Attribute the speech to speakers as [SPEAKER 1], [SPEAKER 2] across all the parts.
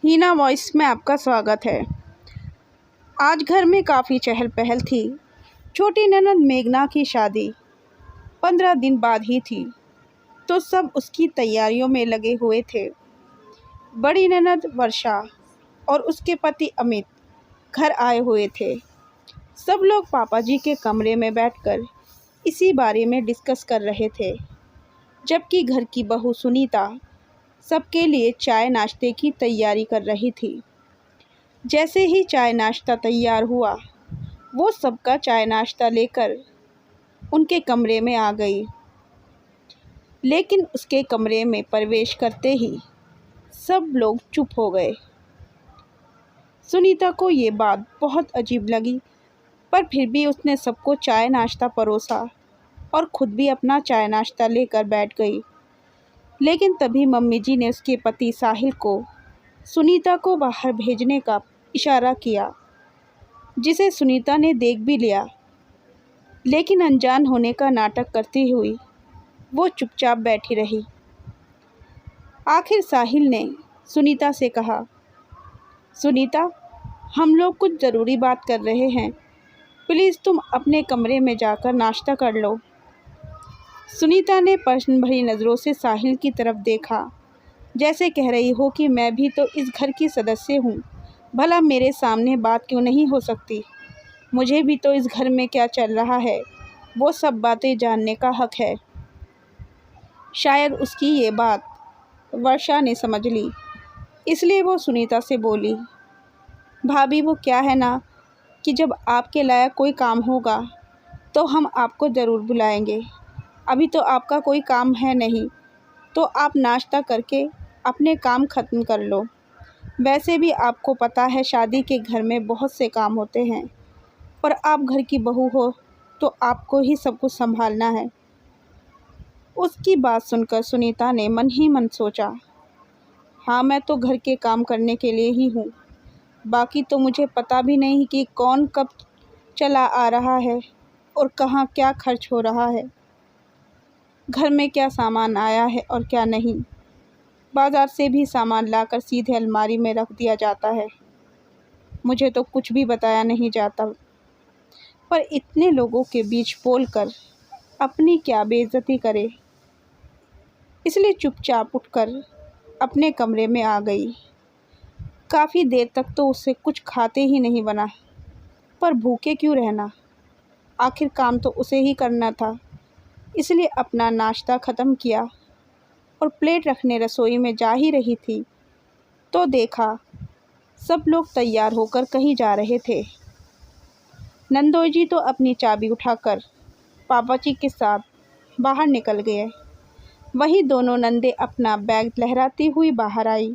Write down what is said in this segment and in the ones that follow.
[SPEAKER 1] हीना voice में आपका स्वागत है। आज घर में काफ़ी चहल पहल थी। छोटी ननद मेघना की शादी 15 दिन बाद ही थी, तो सब उसकी तैयारियों में लगे हुए थे। बड़ी ननद वर्षा और उसके पति अमित घर आए हुए थे। सब लोग पापा जी के कमरे में बैठकर इसी बारे में डिस्कस कर रहे थे, जबकि घर की बहू सुनीता सबके लिए चाय नाश्ते की तैयारी कर रही थी। जैसे ही चाय नाश्ता तैयार हुआ, वो सबका चाय नाश्ता लेकर उनके कमरे में आ गई। लेकिन उसके कमरे में प्रवेश करते ही सब लोग चुप हो गए। सुनीता को ये बात बहुत अजीब लगी, पर फिर भी उसने सबको चाय नाश्ता परोसा और खुद भी अपना चाय नाश्ता लेकर बैठ गई। लेकिन तभी मम्मी जी ने उसके पति साहिल को सुनीता को बाहर भेजने का इशारा किया, जिसे सुनीता ने देख भी लिया। लेकिन अनजान होने का नाटक करती हुई वो चुपचाप बैठी रही। आखिर साहिल ने सुनीता से कहा, सुनीता, हम लोग कुछ ज़रूरी बात कर रहे हैं, प्लीज़ तुम अपने कमरे में जाकर नाश्ता कर लो। सुनीता ने प्रश्न भरी नज़रों से साहिल की तरफ देखा, जैसे कह रही हो कि मैं भी तो इस घर की सदस्य हूँ, भला मेरे सामने बात क्यों नहीं हो सकती। मुझे भी तो इस घर में क्या चल रहा है वो सब बातें जानने का हक है। शायद उसकी ये बात वर्षा ने समझ ली, इसलिए वो सुनीता से बोली, भाभी वो क्या है ना कि जब आपके लायक कोई काम होगा तो हम आपको ज़रूर बुलाएंगे। अभी तो आपका कोई काम है नहीं, तो आप नाश्ता करके अपने काम ख़त्म कर लो। वैसे भी आपको पता है शादी के घर में बहुत से काम होते हैं, और आप घर की बहू हो तो आपको ही सब कुछ संभालना है। उसकी बात सुनकर सुनीता ने मन ही मन सोचा, हाँ मैं तो घर के काम करने के लिए ही हूँ, बाकी तो मुझे पता भी नहीं कि कौन कब चला आ रहा है और कहाँ क्या खर्च हो रहा है, घर में क्या सामान आया है और क्या नहीं। बाज़ार से भी सामान लाकर सीधे अलमारी में रख दिया जाता है। मुझे तो कुछ भी बताया नहीं जाता, पर इतने लोगों के बीच बोलकर अपनी क्या बेइज्जती करे, इसलिए चुपचाप उठकर अपने कमरे में आ गई। काफ़ी देर तक तो उसे कुछ खाते ही नहीं बना, पर भूखे क्यों रहना, आखिर काम तो उसे ही करना था। इसलिए अपना नाश्ता ख़त्म किया और प्लेट रखने रसोई में जा ही रही थी, तो देखा सब लोग तैयार होकर कहीं जा रहे थे। नंदोई जी तो अपनी चाबी उठाकर पापा जी के साथ बाहर निकल गए। वहीं दोनों नंदे अपना बैग लहराती हुई बाहर आई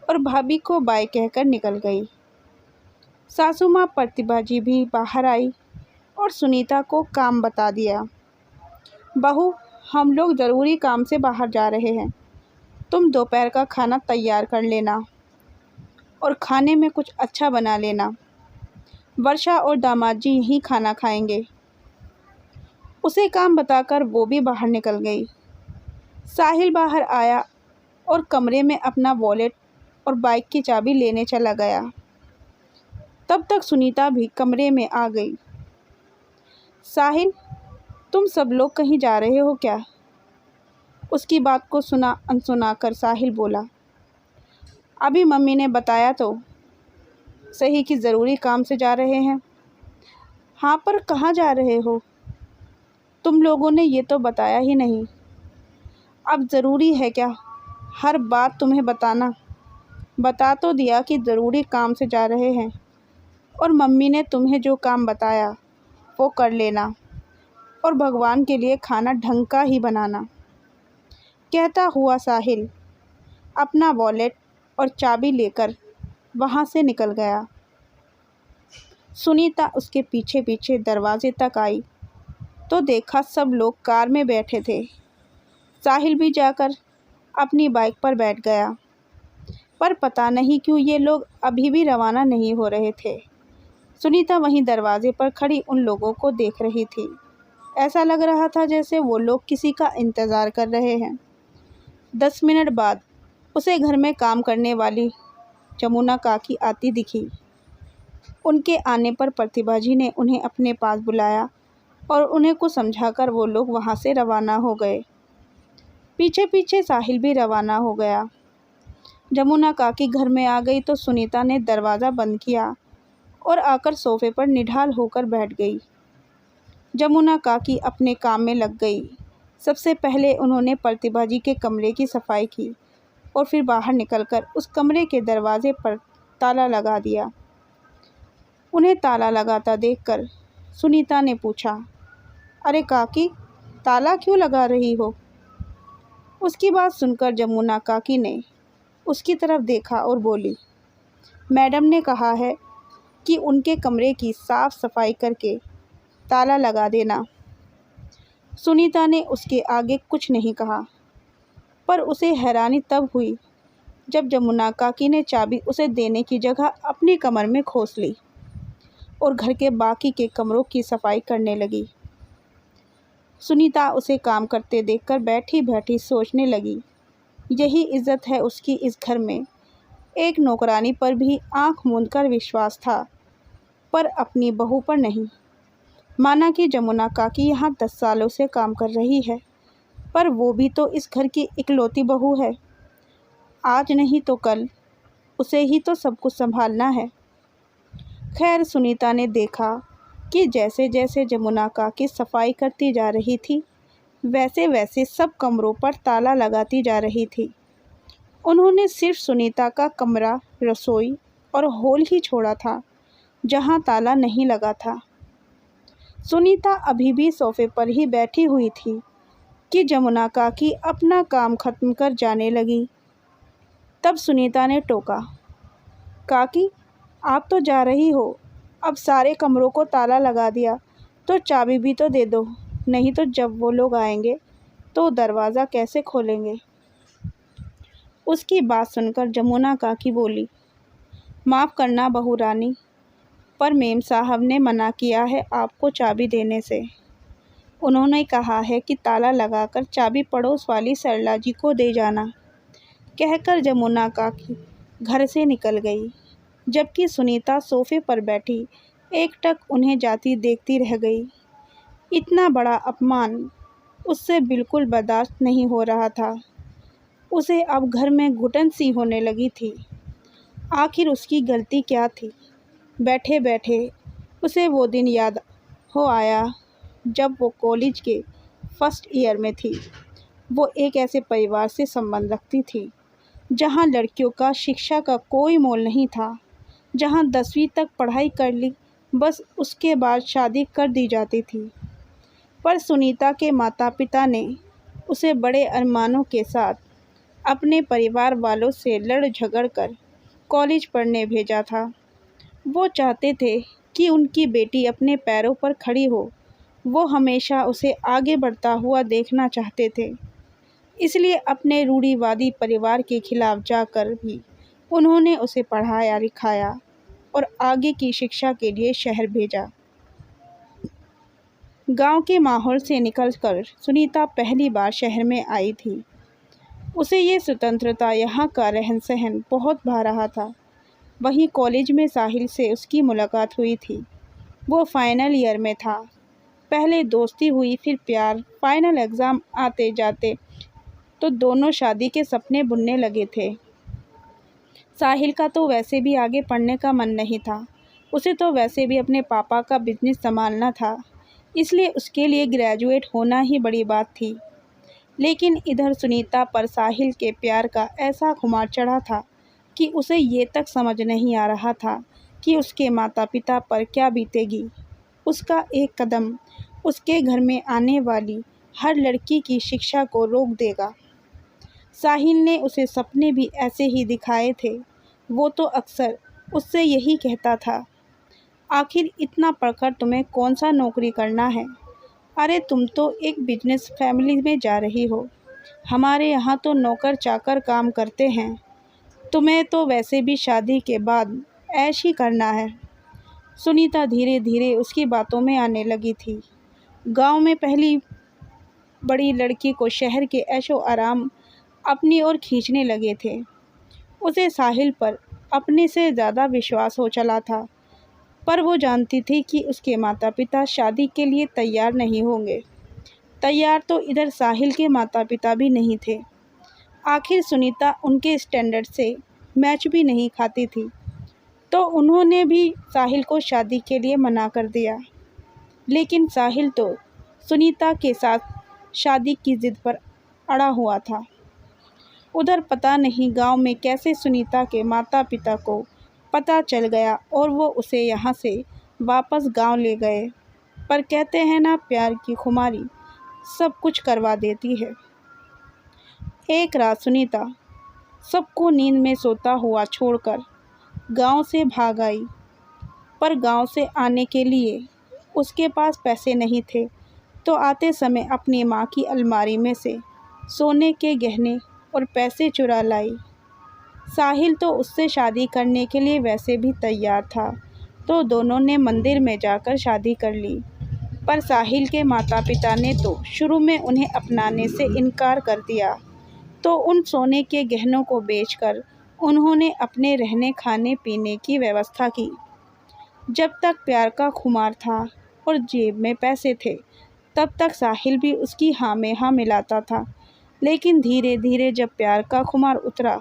[SPEAKER 1] और भाभी को बाय कहकर निकल गई। सासू माँ प्रतिभा जी भी बाहर आई और सुनीता को काम बता दिया, बहू हम लोग ज़रूरी काम से बाहर जा रहे हैं, तुम दोपहर का खाना तैयार कर लेना और खाने में कुछ अच्छा बना लेना। वर्षा और दामाद जी यहीं खाना खाएंगे। उसे काम बताकर वो भी बाहर निकल गई। साहिल बाहर आया और कमरे में अपना वॉलेट और बाइक की चाबी लेने चला गया। तब तक सुनीता भी कमरे में आ गई। साहिल, तुम सब लोग कहीं जा रहे हो क्या? उसकी बात को सुना अनसुना कर साहिल बोला, अभी मम्मी ने बताया तो सही कि ज़रूरी काम से जा रहे हैं। हाँ, पर कहाँ जा रहे हो? तुम लोगों ने ये तो बताया ही नहीं। अब ज़रूरी है क्या हर बात तुम्हें बताना? बता तो दिया कि ज़रूरी काम से जा रहे हैं, और मम्मी ने तुम्हें जो काम बताया वो कर लेना, और भगवान के लिए खाना ढंग का ही बनाना। कहता हुआ साहिल अपना वॉलेट और चाबी लेकर वहाँ से निकल गया। सुनीता उसके पीछे पीछे दरवाजे तक आई तो देखा सब लोग कार में बैठे थे। साहिल भी जाकर अपनी बाइक पर बैठ गया, पर पता नहीं क्यों ये लोग अभी भी रवाना नहीं हो रहे थे। सुनीता वहीं दरवाजे पर खड़ी उन लोगों को देख रही थी। ऐसा लग रहा था जैसे वो लोग किसी का इंतज़ार कर रहे हैं। 10 मिनट बाद उसे घर में काम करने वाली जमुना काकी आती दिखी। उनके आने पर प्रतिभा जी ने उन्हें अपने पास बुलाया और उन्हें कुछ समझाकर वो लोग वहाँ से रवाना हो गए। पीछे पीछे साहिल भी रवाना हो गया। जमुना काकी घर में आ गई तो सुनीता ने दरवाज़ा बंद किया और आकर सोफे पर निढाल होकर बैठ गई। जमुना काकी अपने काम में लग गई। सबसे पहले उन्होंने प्रतिभा जी के कमरे की सफाई की और फिर बाहर निकलकर उस कमरे के दरवाजे पर ताला लगा दिया। उन्हें ताला लगाता देखकर सुनीता ने पूछा, अरे काकी, ताला क्यों लगा रही हो? उसकी बात सुनकर जमुना काकी ने उसकी तरफ देखा और बोली, मैडम ने कहा है कि उनके कमरे की साफ सफाई करके ताला लगा देना। सुनीता ने उसके आगे कुछ नहीं कहा, पर उसे हैरानी तब हुई जब जमुना काकी ने चाबी उसे देने की जगह अपनी कमर में खोस ली और घर के बाकी के कमरों की सफाई करने लगी। सुनीता उसे काम करते देखकर बैठी बैठी सोचने लगी, यही इज्जत है उसकी इस घर में। एक नौकरानी पर भी आंख मूंदकर विश्वास था, पर अपनी बहू पर नहीं। माना कि जमुना काकी यहाँ 10 सालों से काम कर रही है, पर वो भी तो इस घर की इकलौती बहू है। आज नहीं तो कल उसे ही तो सब कुछ संभालना है। खैर, सुनीता ने देखा कि जैसे जैसे जमुना काकी सफाई करती जा रही थी, वैसे वैसे सब कमरों पर ताला लगाती जा रही थी। उन्होंने सिर्फ सुनीता का कमरा, रसोई और हॉल ही छोड़ा था जहाँ ताला नहीं लगा था। सुनीता अभी भी सोफे पर ही बैठी हुई थी कि जमुना काकी अपना काम खत्म कर जाने लगी। तब सुनीता ने टोका, काकी, आप तो जा रही हो, अब सारे कमरों को ताला लगा दिया तो चाबी भी तो दे दो, नहीं तो जब वो लोग आएंगे तो दरवाज़ा कैसे खोलेंगे? उसकी बात सुनकर जमुना काकी बोली, माफ़ करना बहू रानी, पर मेम साहब ने मना किया है आपको चाबी देने से। उन्होंने कहा है कि ताला लगाकर चाबी पड़ोस वाली सरला जी को दे जाना। कहकर जमुना काकी घर से निकल गई, जबकि सुनीता सोफे पर बैठी एकटक उन्हें जाती देखती रह गई। इतना बड़ा अपमान उससे बिल्कुल बर्दाश्त नहीं हो रहा था। उसे अब घर में घुटन सी होने लगी थी। आखिर उसकी गलती क्या थी? बैठे बैठे उसे वो दिन याद हो आया जब वो कॉलेज के फर्स्ट ईयर में थी। वो एक ऐसे परिवार से संबंध रखती थी जहाँ लड़कियों का शिक्षा का कोई मोल नहीं था, जहाँ 10वीं तक पढ़ाई कर ली, बस उसके बाद शादी कर दी जाती थी। पर सुनीता के माता पिता ने उसे बड़े अरमानों के साथ अपने परिवार वालों से लड़ झगड़ कर कॉलेज पढ़ने भेजा था। वो चाहते थे कि उनकी बेटी अपने पैरों पर खड़ी हो। वो हमेशा उसे आगे बढ़ता हुआ देखना चाहते थे। इसलिए अपने रूढ़िवादी परिवार के खिलाफ जाकर भी उन्होंने उसे पढ़ाया लिखाया और आगे की शिक्षा के लिए शहर भेजा। गांव के माहौल से निकलकर सुनीता पहली बार शहर में आई थी। उसे ये स्वतंत्रता, यहाँ का रहन सहन बहुत भा रहा था। वहीं कॉलेज में साहिल से उसकी मुलाकात हुई थी। वो फाइनल ईयर में था। पहले दोस्ती हुई, फिर प्यार। फाइनल एग्ज़ाम आते जाते तो दोनों शादी के सपने बुनने लगे थे। साहिल का तो वैसे भी आगे पढ़ने का मन नहीं था। उसे तो वैसे भी अपने पापा का बिजनेस संभालना था, इसलिए उसके लिए ग्रेजुएट होना ही बड़ी बात थी। लेकिन इधर सुनीता पर साहिल के प्यार का ऐसा खुमार चढ़ा था कि उसे ये तक समझ नहीं आ रहा था कि उसके माता पिता पर क्या बीतेगी। उसका एक कदम उसके घर में आने वाली हर लड़की की शिक्षा को रोक देगा। साहिल ने उसे सपने भी ऐसे ही दिखाए थे। वो तो अक्सर उससे यही कहता था, आखिर इतना पढ़कर तुम्हें कौन सा नौकरी करना है? अरे तुम तो एक बिजनेस फैमिली में जा रही हो। हमारे यहाँ तो नौकर चाकर काम करते हैं। तुम्हें तो वैसे भी शादी के बाद ऐश ही करना है। सुनीता धीरे धीरे उसकी बातों में आने लगी थी। गांव में पहली बड़ी लड़की को शहर के ऐशो आराम अपनी ओर खींचने लगे थे। उसे साहिल पर अपने से ज़्यादा विश्वास हो चला था, पर वो जानती थी कि उसके माता पिता शादी के लिए तैयार नहीं होंगे। तैयार तो इधर साहिल के माता पिता भी नहीं थे। आखिर सुनीता उनके स्टैंडर्ड से मैच भी नहीं खाती थी, तो उन्होंने भी साहिल को शादी के लिए मना कर दिया। लेकिन साहिल तो सुनीता के साथ शादी की ज़िद पर अड़ा हुआ था। उधर पता नहीं गांव में कैसे सुनीता के माता पिता को पता चल गया और वो उसे यहाँ से वापस गांव ले गए। पर कहते हैं ना, प्यार की खुमारी सब कुछ करवा देती है। एक रात सुनीता सबको नींद में सोता हुआ छोड़कर गांव से भाग आई, पर गांव से आने के लिए उसके पास पैसे नहीं थे, तो आते समय अपनी माँ की अलमारी में से सोने के गहने और पैसे चुरा लाई। साहिल तो उससे शादी करने के लिए वैसे भी तैयार था, तो दोनों ने मंदिर में जाकर शादी कर ली। पर साहिल के माता पिता ने तो शुरू में उन्हें अपनाने से इनकार कर दिया, तो उन सोने के गहनों को बेचकर उन्होंने अपने रहने खाने पीने की व्यवस्था की। जब तक प्यार का खुमार था और जेब में पैसे थे, तब तक साहिल भी उसकी हाँ में हाँ मिलाता था। लेकिन धीरे धीरे जब प्यार का खुमार उतरा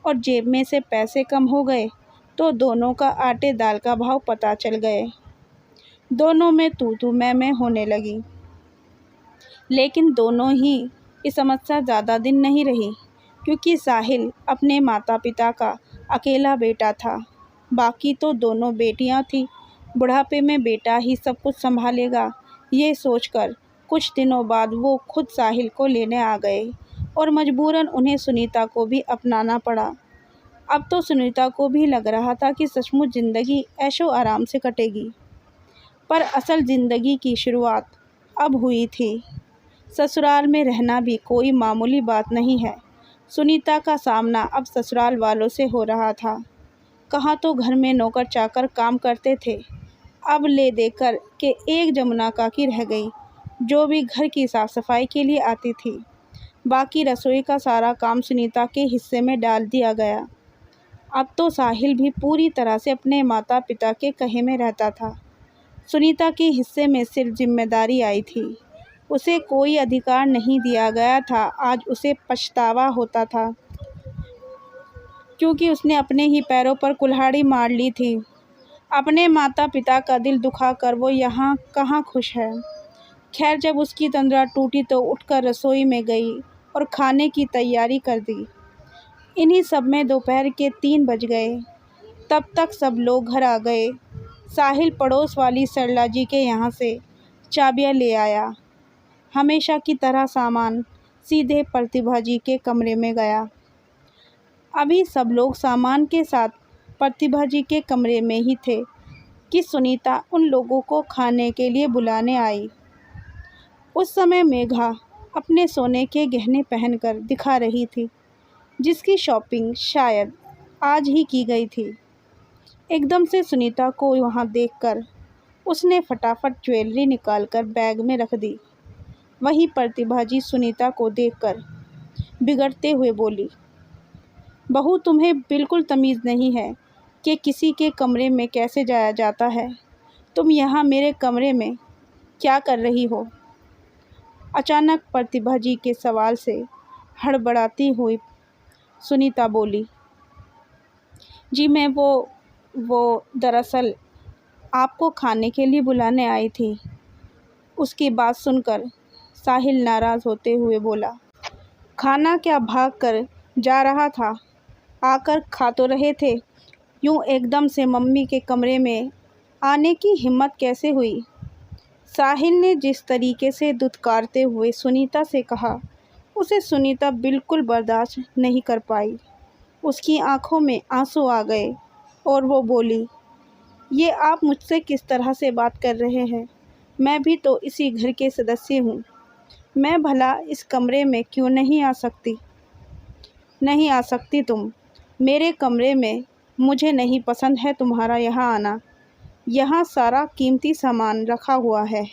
[SPEAKER 1] और जेब में से पैसे कम हो गए, तो दोनों का आटे दाल का भाव पता चल गए। दोनों में तू मैं होने लगी। लेकिन दोनों ही ये समस्या ज़्यादा दिन नहीं रही, क्योंकि साहिल अपने माता पिता का अकेला बेटा था। बाकी तो दोनों बेटियां थीं। बुढ़ापे में बेटा ही सब कुछ संभालेगा, ये सोचकर कुछ दिनों बाद वो खुद साहिल को लेने आ गए और मजबूरन उन्हें सुनीता को भी अपनाना पड़ा। अब तो सुनीता को भी लग रहा था कि सचमुच ज़िंदगी ऐशो आराम से कटेगी, पर असल ज़िंदगी की शुरुआत अब हुई थी। ससुराल में रहना भी कोई मामूली बात नहीं है। सुनीता का सामना अब ससुराल वालों से हो रहा था। कहाँ तो घर में नौकर चाकर काम करते थे, अब ले देकर के एक जमुना काकी रह गई, जो भी घर की साफ सफाई के लिए आती थी। बाकी रसोई का सारा काम सुनीता के हिस्से में डाल दिया गया। अब तो साहिल भी पूरी तरह से अपने माता पिता के कहे में रहता था। सुनीता के हिस्से में सिर्फ जिम्मेदारी आई थी, उसे कोई अधिकार नहीं दिया गया था। आज उसे पछतावा होता था, क्योंकि उसने अपने ही पैरों पर कुल्हाड़ी मार ली थी। अपने माता पिता का दिल दुखाकर वो यहाँ कहाँ खुश है। खैर, जब उसकी तंद्रा टूटी तो उठकर रसोई में गई और खाने की तैयारी कर दी। इन्हीं सब में दोपहर के 3 बज गए। तब तक सब लोग घर आ गए। साहिल पड़ोस वाली सरला जी के यहाँ से चाबियाँ ले आया। हमेशा की तरह सामान सीधे प्रतिभा जी के कमरे में गया। अभी सब लोग सामान के साथ प्रतिभा जी के कमरे में ही थे कि सुनीता उन लोगों को खाने के लिए बुलाने आई। उस समय मेघा अपने सोने के गहने पहनकर दिखा रही थी, जिसकी शॉपिंग शायद आज ही की गई थी। एकदम से सुनीता को वहाँ देखकर उसने फटाफट ज्वेलरी निकालकर बैग में रख दी। वहीं प्रतिभा जी सुनीता को देखकर बिगड़ते हुए बोली, बहू, तुम्हें बिल्कुल तमीज़ नहीं है कि किसी के कमरे में कैसे जाया जाता है। तुम यहाँ मेरे कमरे में क्या कर रही हो? अचानक प्रतिभा जी के सवाल से हड़बड़ाती हुई सुनीता बोली, जी मैं वो दरअसल आपको खाने के लिए बुलाने आई थी। उसकी बात सुनकर साहिल नाराज़ होते हुए बोला, खाना क्या भाग कर जा रहा था? आकर खा तो रहे थे। यूँ एकदम से मम्मी के कमरे में आने की हिम्मत कैसे हुई? साहिल ने जिस तरीके से दुत्कारते हुए सुनीता से कहा, उसे सुनीता बिल्कुल बर्दाश्त नहीं कर पाई। उसकी आंखों में आंसू आ गए और वो बोली, ये आप मुझसे किस तरह से बात कर रहे हैं? मैं भी तो इसी घर के सदस्य हूँ। मैं भला इस कमरे में क्यों नहीं आ सकती? नहीं आ सकती तुम मेरे कमरे में? मुझे नहीं पसंद है तुम्हारा यहाँ आना। यहाँ सारा कीमती सामान रखा हुआ है।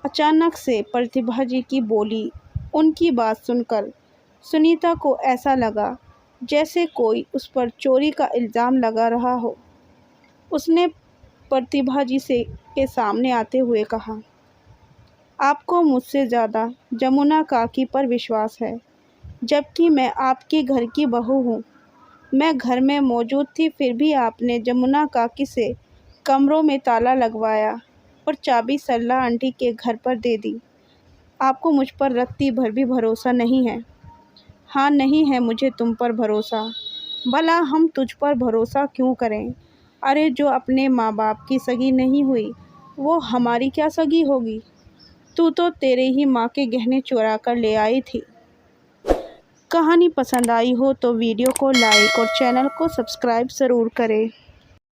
[SPEAKER 1] अचानक से प्रतिभा जी की बोली, उनकी बात सुनकर सुनीता को ऐसा लगा जैसे कोई उस पर चोरी का इल्ज़ाम लगा रहा हो। उसने प्रतिभा जी से के सामने आते हुए कहा, आपको मुझसे ज़्यादा जमुना काकी पर विश्वास है, जबकि मैं आपके घर की बहू हूँ। मैं घर में मौजूद थी, फिर भी आपने जमुना काकी से कमरों में ताला लगवाया और चाबी सरला आंटी के घर पर दे दी। आपको मुझ पर रत्ती भर भी भरोसा नहीं है। हाँ, नहीं है मुझे तुम पर भरोसा। भला हम तुझ पर भरोसा क्यों करें? अरे जो अपने माँ बाप की सगी नहीं हुई, वो हमारी क्या सगी होगी? तू तो तेरे ही माँ के गहने चुरा कर ले आई थी। कहानी पसंद आई हो तो वीडियो को लाइक और चैनल को सब्सक्राइब ज़रूर करें।